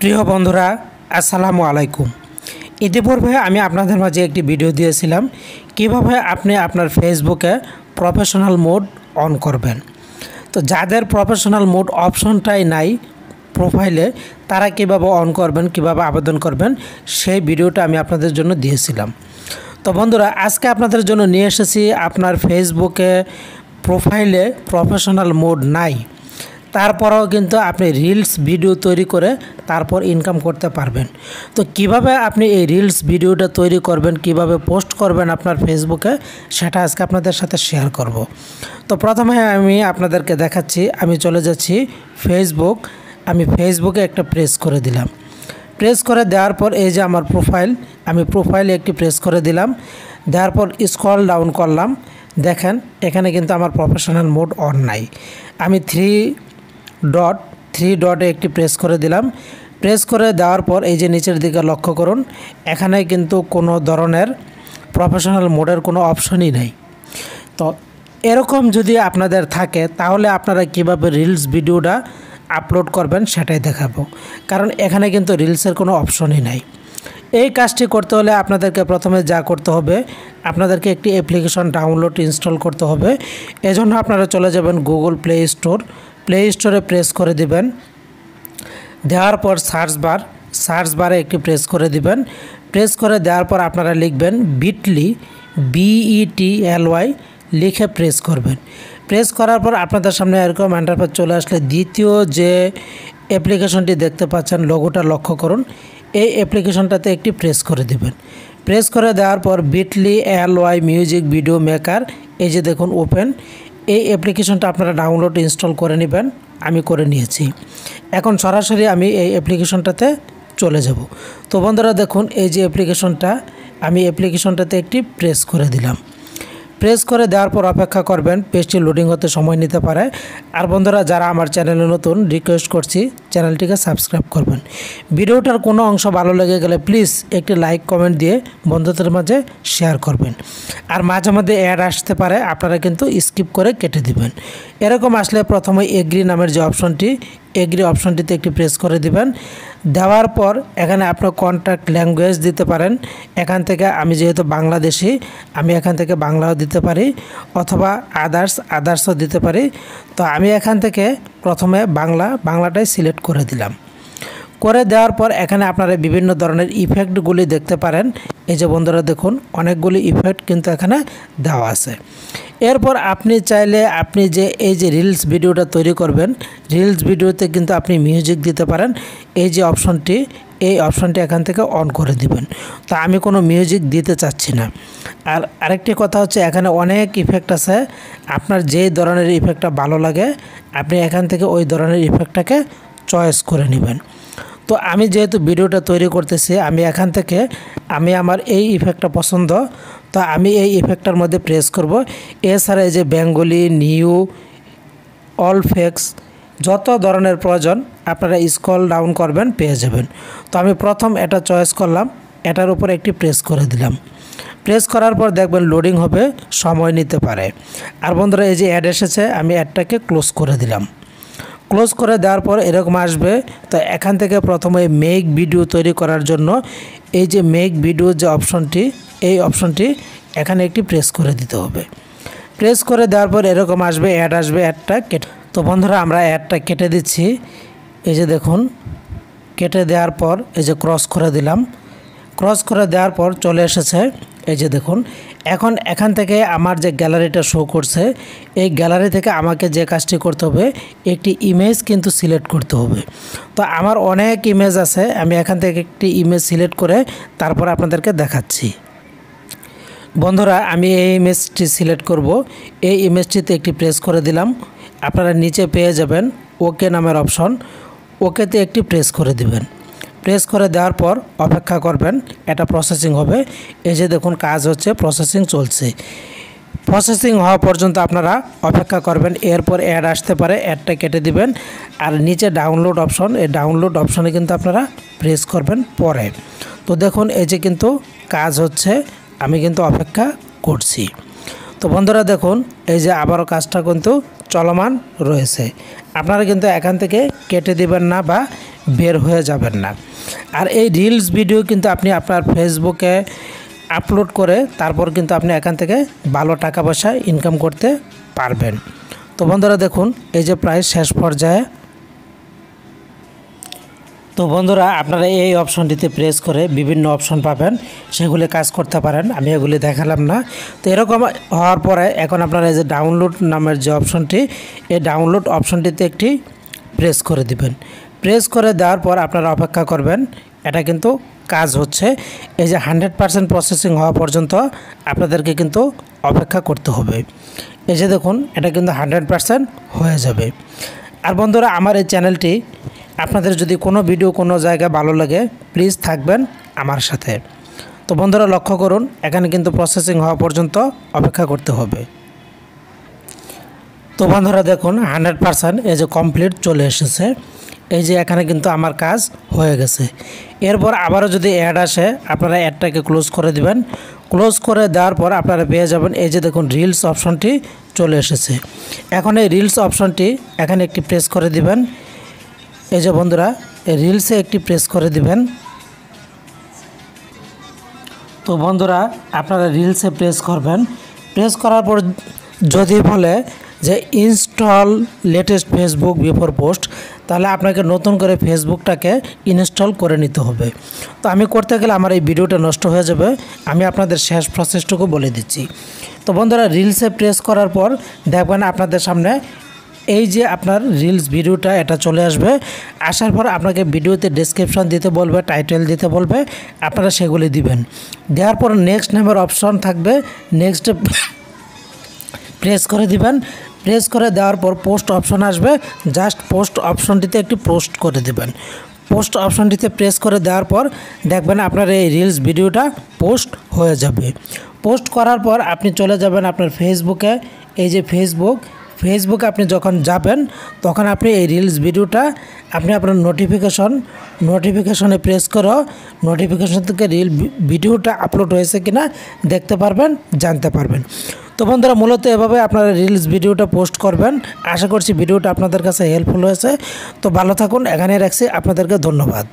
প্রিয় বন্ধুরা, আসসালামু আলাইকুম। ইতিপূর্বে আমি আপনাদের মাঝে একটি ভিডিও দিয়েছিলাম কিভাবে আপনি আপনার ফেসবুকে প্রফেশনাল মোড অন করবেন। তো যাদের প্রফেশনাল মোড অপশনটাই নাই প্রোফাইলে, তারা কিভাবে অন করবেন, কিভাবে আবেদন করবেন, সেই ভিডিওটা আমি আপনাদের জন্য দিয়েছিলাম। তো বন্ধুরা, আজকে আপনাদের জন্য নিয়ে এসেছি আপনার ফেসবুকে প্রোফাইলে প্রফেশনাল মোড নাই, তারপরেও কিন্তু আপনি রিলস ভিডিও তৈরি করে তারপর ইনকাম করতে পারবেন। তো কিভাবে আপনি এই রিলস ভিডিওটা তৈরি করবেন, কিভাবে পোস্ট করবেন আপনার ফেসবুকে, সেটা আজকে আপনাদের সাথে শেয়ার করব। তো প্রথমে আমি আপনাদেরকে দেখাচ্ছি, আমি চলে যাচ্ছি ফেসবুক। আমি ফেসবুকে একটা প্রেস করে দিলাম। প্রেস করে দেওয়ার পর এই যে আমার প্রোফাইল, আমি প্রোফাইলে একটি প্রেস করে দিলাম। দেওয়ার পর স্ক্রল ডাউন করলাম। দেখেন এখানে কিন্তু আমার প্রফেশনাল মোড অন নাই। আমি থ্রি ডটে একটি প্রেস করে দিলাম। প্রেস করে দেওয়ার পর এই যে নিচের দিকে লক্ষ্য করুন, এখানে কিন্তু কোনো ধরনের প্রফেশনাল মোডের কোনো অপশনই নেই। তো এরকম যদি আপনাদের থাকে তাহলে আপনারা কিভাবে রিলস ভিডিওটা আপলোড করবেন সেটাই দেখাবো, কারণ এখানে কিন্তু রিলসের কোনো অপশনই নাই। এই কাজটি করতে হলে আপনাদেরকে প্রথমে যা করতে হবে, আপনাদেরকে একটি অ্যাপ্লিকেশন ডাউনলোড ইনস্টল করতে হবে। এজন্য আপনারা চলে যাবেন গুগল প্লে স্টোরে প্রেস করে দিবেন। দেওয়ার পর সার্চ বারে একটি প্রেস করে দিবেন। প্রেস করে দেওয়ার পর আপনারা লিখবেন বিটলি, BETLY লিখে প্রেস করবেন। প্রেস করার পর আপনাদের সামনে এরকম ইন্টারফেস চলে আসলে দ্বিতীয় যে অ্যাপ্লিকেশনটি দেখতে পাচ্ছেন, লোগোটা লক্ষ্য করুন, এই অ্যাপ্লিকেশনটাতে একটি প্রেস করে দিবেন। প্রেস করে দেওয়ার পর BitlyLY মিউজিক ভিডিও মেকার, এই যে দেখুন ওপেন, এই অ্যাপ্লিকেশনটা আপনারা ডাউনলোড ইনস্টল করে নেবেন। আমি করে নিয়েছি। এখন সরাসরি আমি এই অ্যাপ্লিকেশনটাতে চলে যাব। তো বন্ধুরা দেখুন, এই যে অ্যাপ্লিকেশনটা, আমি অ্যাপ্লিকেশনটাতে একটি প্রেস করে দিলাম। প্রেস করে দেওয়ার পর অপেক্ষা করবেন, পেজটি লোডিং হতে সময় নিতে পারে। আর বন্ধুরা, যারা আমার চ্যানেলে নতুন, রিকোয়েস্ট করছি চ্যানেলটিকে সাবস্ক্রাইব করবেন। ভিডিওটার কোনো অংশ ভালো লেগে গেলে প্লিজ একটি লাইক কমেন্ট দিয়ে বন্ধুদের মাঝে শেয়ার করবেন। আর মাঝে মধ্যে অ্যাড আসতে পারে, আপনারা কিন্তু স্কিপ করে কেটে দিবেন। এরকম আসলে প্রথমে এগ্রি নামের যে অপশনটি, এগ্রি অপশনটিতে একটি প্রেস করে দিবেন। দেওয়ার পর এখানে আপনার কন্ট্যাক্ট ল্যাঙ্গুয়েজ দিতে পারেন। এখান থেকে আমি যেহেতু বাংলাদেশি, আমি এখান থেকে বাংলাও দিতে পারি, অথবা আদার্সও দিতে পারি। তো আমি এখান থেকে প্রথমে বাংলাটাই সিলেক্ট করে দিলাম। করে দেওয়ার পর এখানে আপনারা বিভিন্ন ধরনের ইফেক্টগুলি দেখতে পারেন। এই যে বন্ধুরা দেখুন, অনেকগুলি ইফেক্ট কিন্তু এখানে দেওয়া আছে। এরপর আপনি চাইলে আপনি যে এই যে রিলস ভিডিওটা তৈরি করবেন, রিলস ভিডিওতে কিন্তু আপনি মিউজিক দিতে পারেন। এই যে অপশনটি, এই অপশনটি এখান থেকে অন করে দিবেন। তো আমি কোনো মিউজিক দিতে চাচ্ছি না। আর আরেকটি কথা হচ্ছে, এখানে অনেক ইফেক্ট আছে। আপনার যেই ধরনের ইফেক্টটা ভালো লাগে আপনি এখান থেকে ওই ধরনের ইফেক্টটাকে চয়েস করে নেবেন। তো আমি যেহেতু ভিডিওটা তৈরি করতেছি, আমি এখান থেকে আমার এই ইফেক্টটা পছন্দ, তো আমি এই ইফেক্টটার মধ্যে প্রেস করব। এছাড়া এই যে বেঙ্গলি, নিউ, অল ফেক্স, যত ধরনের প্রয়োজন আপনারা স্ক্রল ডাউন করবেন, পেয়ে যাবেন। তো আমি প্রথম এটা চয়েস করলাম, এটার উপর একটি প্রেস করে দিলাম। প্রেস করার পর দেখবেন লোডিং হবে, সময় নিতে পারে। আর বন্ধুরা, এই যে অ্যাড এসেছে, আমি অ্যাডটাকে ক্লোজ করে দিলাম। ক্লোজ করে দেওয়ার পর এরকম আসবে। তো এখান থেকে প্রথমে মেক ভিডিও তৈরি করার জন্য এই যে মেক ভিডিও যে অপশনটি, এই অপশনটি এখানে একটি প্রেস করে দিতে হবে। প্রেস করে দেওয়ার পর এরকম আসবে, অ্যাড আসবে, অ্যাডটা কেটে। তো বন্ধুরা, আমরা অ্যাডটা কেটে দিচ্ছি। এই যে দেখুন, কেটে দেওয়ার পর এই যে ক্রস করে দিলাম। ক্রস করে দেওয়ার পর চলে এসেছে। এই যে দেখুন, এখন এখান থেকে আমার যে গ্যালারিটা শো করছে, এই গ্যালারি থেকে আমাকে যে কাজটি করতে হবে, একটি ইমেজ কিন্তু সিলেক্ট করতে হবে। তো আমার অনেক ইমেজ আছে, আমি এখান থেকে একটি ইমেজ সিলেক্ট করে তারপর আপনাদেরকে দেখাচ্ছি। বন্ধুরা, আমি এই ইমেজটি সিলেক্ট করব। এই ইমেজটিতে একটি প্রেস করে দিলাম। আপনারা নিচে পেয়ে যাবেন ওকে নামের অপশন, ওকেতে একটি প্রেস করে দিবেন। প্রেস করে দেওয়ার পর অপেক্ষা করবেন, এটা প্রসেসিং হবে। এই যে দেখুন, কাজ হচ্ছে, প্রসেসিং চলছে। প্রসেসিং হওয়া পর্যন্ত আপনারা অপেক্ষা করবেন। এরপর অ্যাড আসতে পারে, অ্যাডটা কেটে দিবেন। আর নিচে ডাউনলোড অপশন, এই ডাউনলোড অপশনে কিন্তু আপনারা প্রেস করবেন পরে। তো দেখুন, এই যে কিন্তু কাজ হচ্ছে, আমি কিন্তু অপেক্ষা করছি। তো বন্ধুরা দেখুন, এই যে আবারও কাজটা কিন্তু চলমান রয়েছে। আপনারা কিন্তু এখান থেকে কেটে দিবেন না বা বের হয়ে যাবেন না। আর এই রিলস ভিডিও কিন্তু আপনি আপনার ফেসবুকে আপলোড করে তারপর কিন্তু আপনি এখান থেকে ভালো টাকা পয়সা ইনকাম করতে পারবেন। তো বন্ধুরা দেখুন এই যে প্রায় শেষ পর্যায়ে। তো বন্ধুরা আপনারা এই অপশনটিতে প্রেস করে বিভিন্ন অপশন পাবেন, সেগুলি কাজ করতে পারেন। আমি এগুলি দেখালাম না। তো এরকম হওয়ার পরে এখন আপনারা এই যে ডাউনলোড নামের যে অপশনটি, এই ডাউনলোড অপশনটিতে একটি প্রেস করে দিবেন। প্রেস করে দেওয়ার পর আপনারা অপেক্ষা করবেন, এটা কিন্তু কাজ হচ্ছে। এই যে 100% প্রসেসিং হওয়া পর্যন্ত আপনাদেরকে কিন্তু অপেক্ষা করতে হবে। এই যে দেখুন এটা কিন্তু 100% হয়ে যাবে। আর বন্ধুরা আমার এই চ্যানেলটি আপনাদের যদি কোনো ভিডিও কোনো জায়গায় ভালো লাগে প্লিজ থাকবেন আমার সাথে। তো বন্ধুরা লক্ষ্য করুন এখানে কিন্তু প্রসেসিং হওয়া পর্যন্ত অপেক্ষা করতে হবে। তো বন্ধুরা দেখুন 100% এই যে কমপ্লিট চলে এসেছে। এই যে এখানে কিন্তু আমার কাজ হয়ে গেছে। এরপর আবারও যদি অ্যাড আসে আপনারা অ্যাডটাকে ক্লোজ করে দিবেন। ক্লোজ করে দেওয়ার পর আপনারা পেয়ে যাবেন এই যে দেখুন রিলস অপশনটি চলে এসেছে। এখন এই রিলস অপশনটি এখানে একটি প্রেস করে দিবেন। এই যে বন্ধুরা এই রিলসে একটি প্রেস করে দিবেন। তো বন্ধুরা আপনারা রিলসে প্রেস করবেন। প্রেস করার পর যদি বলে যে install latest Facebook before post, তাহলে আপনাকে নতুন করে ফেসবুকটাকে ইনস্টল করে নিতে হবে। তো আমি করতে গেলে আমার এই ভিডিওটা নষ্ট হয়ে যাবে। আমি আপনাদের শেষ প্রসেসটুকু বলে দিচ্ছি। তো বন্ধুরা রিলসে প্রেস করার পর দেখবেন আপনাদের সামনে এই যে আপনার রিলস ভিডিওটা এটা চলে আসবে। আসার পর আপনাকে ভিডিওতে ডেসক্রিপশন দিতে বলবে, টাইটেল দিতে বলবে, আপনারা সেগুলি দিবেন। দেওয়ার পর নেক্সট নামের অপশন থাকবে, নেক্সটে প্রেস করে দিবেন। প্রেস করে দেওয়ার পর পোস্ট অপশন আসবে, জাস্ট পোস্ট অপশনটিতে একটি পোস্ট করে দিবেন। পোস্ট অপশনটিতে প্রেস করে দেওয়ার পর দেখবেন আপনার এই রিলস ভিডিওটা পোস্ট হয়ে যাবে। পোস্ট করার পর আপনি চলে যাবেন আপনার ফেসবুকে। এই যে ফেসবুকে আপনি যখন যাবেন তখন আপনি এই রিলস ভিডিওটা আপনি আপনার নোটিফিকেশনে প্রেস করে নোটিফিকেশন থেকে ভিডিওটা আপলোড হয়েছে কিনা দেখতে পারবেন, জানতে পারবেন। তো বন্ধুরা মূলত এভাবে আপনারা রিলস ভিডিওটা পোস্ট করবেন। আশা করছি ভিডিওটা আপনাদের কাছে হেল্পফুল হয়েছে। তো ভালো থাকুন, এখানে রাখছি, আপনাদেরকে ধন্যবাদ।